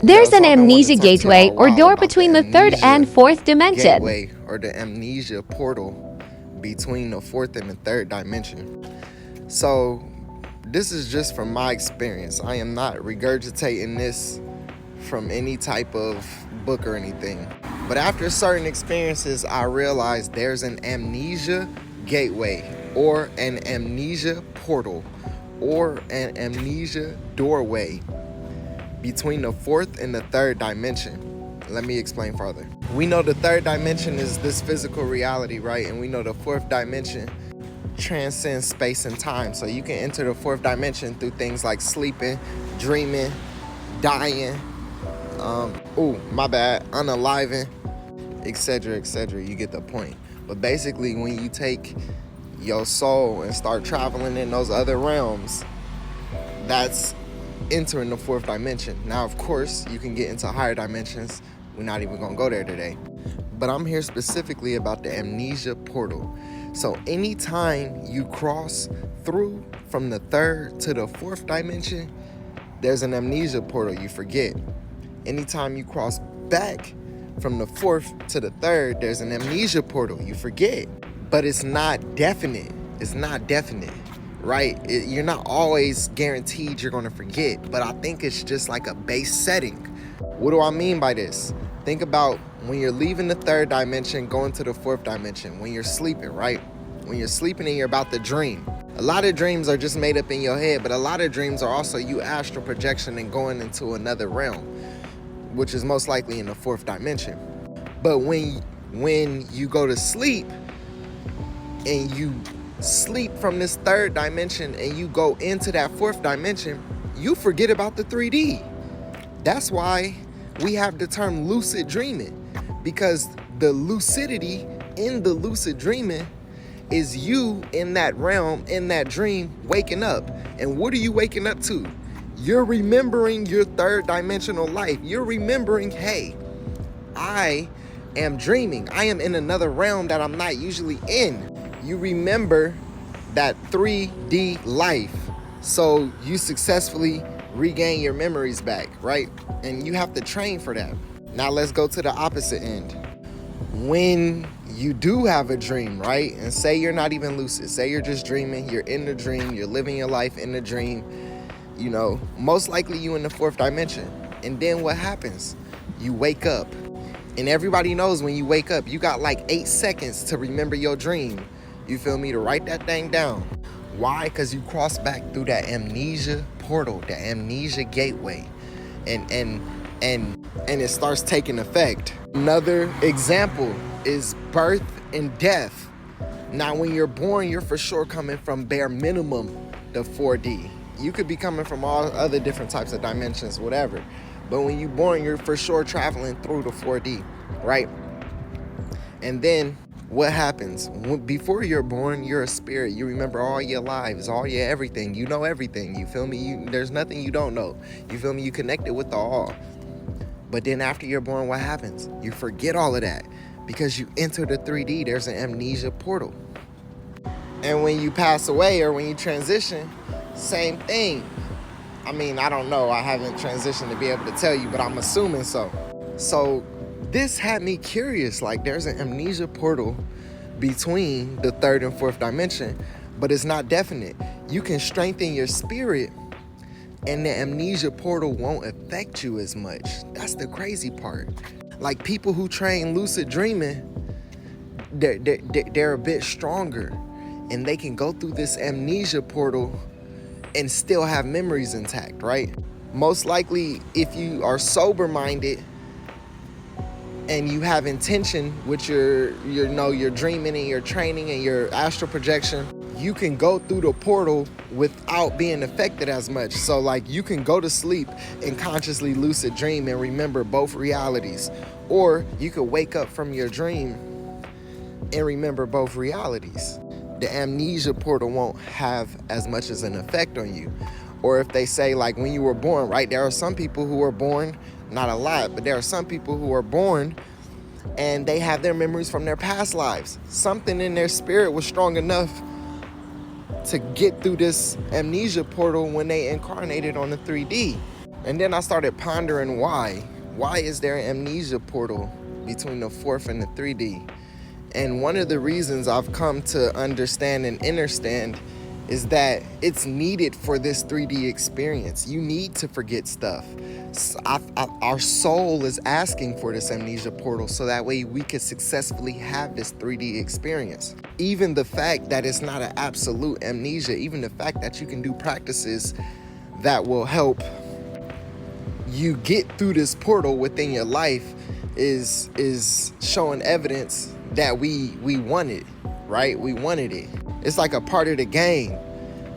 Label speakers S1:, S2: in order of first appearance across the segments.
S1: There's an
S2: So I want to
S1: amnesia
S2: talk to
S1: gateway
S2: y'all a
S1: or
S2: while
S1: door
S2: about the
S1: between the third and
S2: amnesia
S1: fourth dimension.
S2: gateway, or the amnesia portal between the fourth and the third dimension. So this is just from my experience. I am not regurgitating this from any type of book or anything. But after certain experiences, I realized there's an amnesia gateway, or an amnesia portal, or an amnesia doorway between the fourth and the third dimension. Let me explain further. We know the third dimension is this physical reality, right? And we know the fourth dimension transcends space and time. So you can enter the fourth dimension through things like sleeping, dreaming, dying, unaliving, etc., etc. You get the point. But basically, when you take your soul and start traveling in those other realms, that's entering the fourth dimension. Now, of course, you can get into higher dimensions. We're not even gonna go there today. But I'm here specifically about the amnesia portal. So anytime you cross through from the third to the fourth dimension, there's an amnesia portal, you forget. Anytime you cross back from the fourth to the third, there's an amnesia portal, you forget. But it's not definite. It's not definite, right? You're not always guaranteed you're gonna forget, but I think it's just like a base setting. What do I mean by this? Think about when you're leaving the third dimension, going to the fourth dimension, when you're sleeping, right? When you're sleeping and you're about to dream. A lot of dreams are just made up in your head, but a lot of dreams are also you astral projection and going into another realm, which is most likely in the fourth dimension. But when you go to sleep and you sleep from this third dimension and you go into that fourth dimension, you forget about the 3D. That's why we have the term lucid dreaming, because the lucidity in the lucid dreaming is you in that realm, in that dream, waking up. And what are you waking up to? You're remembering your third dimensional life. You're remembering, hey, I am dreaming. I am in another realm that I'm not usually in. You remember that 3D life. So you successfully regain your memories back, right? And you have to train for that. Now let's go to the opposite end. When you do have a dream, right? And say you're not even lucid. Say you're just dreaming. You're in the dream. You're living your life in the dream. You know, most likely you in the fourth dimension. And then what happens? You wake up. And everybody knows when you wake up, you got like 8 seconds to remember your dream. You feel me? To write that thing down. Why? Because you cross back through that amnesia portal, the amnesia gateway. And it starts taking effect. Another example is birth and death. Now, when you're born, you're for sure coming from bare minimum the 4D. You could be coming from all other different types of dimensions, whatever. But when you're born, you're for sure traveling through the 4D, right? And then what happens? Before you're born, you're a spirit. You remember all your lives, all your everything. You know everything. You feel me? There's nothing you don't know. You feel me? You connected with the all. But then after you're born, what happens? You forget all of that because you enter the 3D. There's an amnesia portal. And when you pass away or when you transition, same thing. I mean, I don't know. I haven't transitioned to be able to tell you, but I'm assuming so. So this had me curious. Like, there's an amnesia portal between the third and fourth dimension, but it's not definite. You can strengthen your spirit and the amnesia portal won't affect you as much. That's the crazy part. Like, people who train lucid dreaming, they're a bit stronger and they can go through this amnesia portal and still have memories intact, right? Most likely, if you are sober-minded and you have intention with your dreaming and your training and your astral projection, you can go through the portal without being affected as much. So like, you can go to sleep and consciously lucid dream and remember both realities. Or you could wake up from your dream and remember both realities. The amnesia portal won't have as much as an effect on you. Or if they say, like, when you were born, right? There are some people who are born, not a lot, but there are some people who are born and they have their memories from their past lives. Something in their spirit was strong enough to get through this amnesia portal when they incarnated on the 3D. And then I started pondering why. Why is there an amnesia portal between the 4th and the 3D? And one of the reasons I've come to understand and understand is that it's needed for this 3D experience. You need to forget stuff. Our soul is asking for this amnesia portal so that way we can successfully have this 3D experience. Even the fact that it's not an absolute amnesia, even the fact that you can do practices that will help you get through this portal within your life is showing evidence that we want it, right? We wanted it. It's like a part of the game.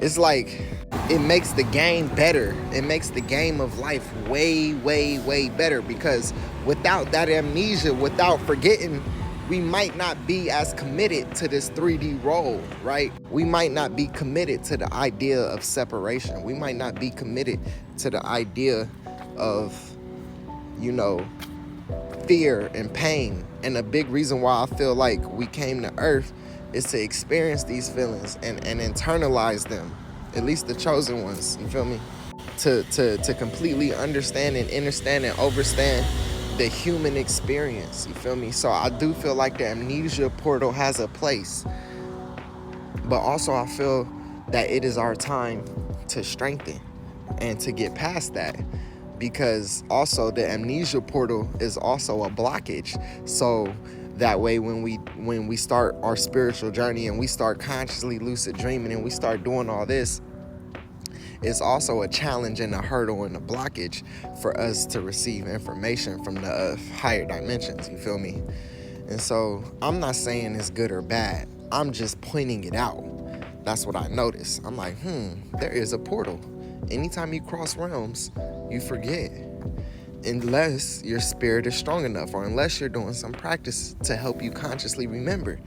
S2: It's like it makes the game better. It makes the game of life way, way, way better, because without that amnesia, without forgetting, we might not be as committed to this 3D role, right? We might not be committed to the idea of separation. We might not be committed to the idea of, fear and pain. And a big reason why I feel like we came to Earth is to experience these feelings and internalize them, at least the chosen ones, you feel me? To completely understand and understand and overstand the human experience, you feel me? So I do feel like the amnesia portal has a place, but also I feel that it is our time to strengthen and to get past that, because also the amnesia portal is also a blockage. So that way when we start our spiritual journey and we start consciously lucid dreaming and we start doing all this, it's also a challenge and a hurdle and a blockage for us to receive information from the higher dimensions, you feel me? And so I'm not saying it's good or bad, I'm just pointing it out. That's what I noticed. I'm like, there is a portal. Anytime you cross realms, you forget. Unless your spirit is strong enough, or unless you're doing some practice to help you consciously remember,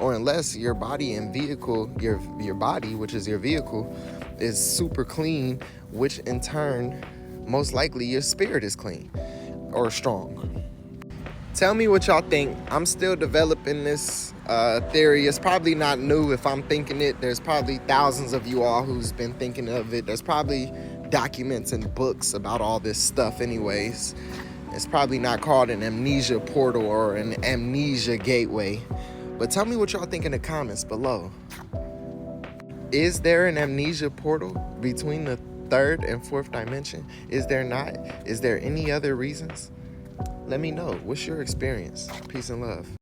S2: or unless your body and vehicle, your body, which is your vehicle, is super clean, which in turn, most likely your spirit is clean or strong. Tell me what y'all think. I'm still developing this theory. It's probably not new if I'm thinking it. There's probably thousands of you all who's been thinking of it. There's probably documents and books about all this stuff anyways. It's probably not called an amnesia portal or an amnesia gateway. But tell me what y'all think in the comments below. Is there an amnesia portal between the 3rd and 4th dimension? Is there not? Is there any other reasons? Let me know. What's your experience? Peace and love.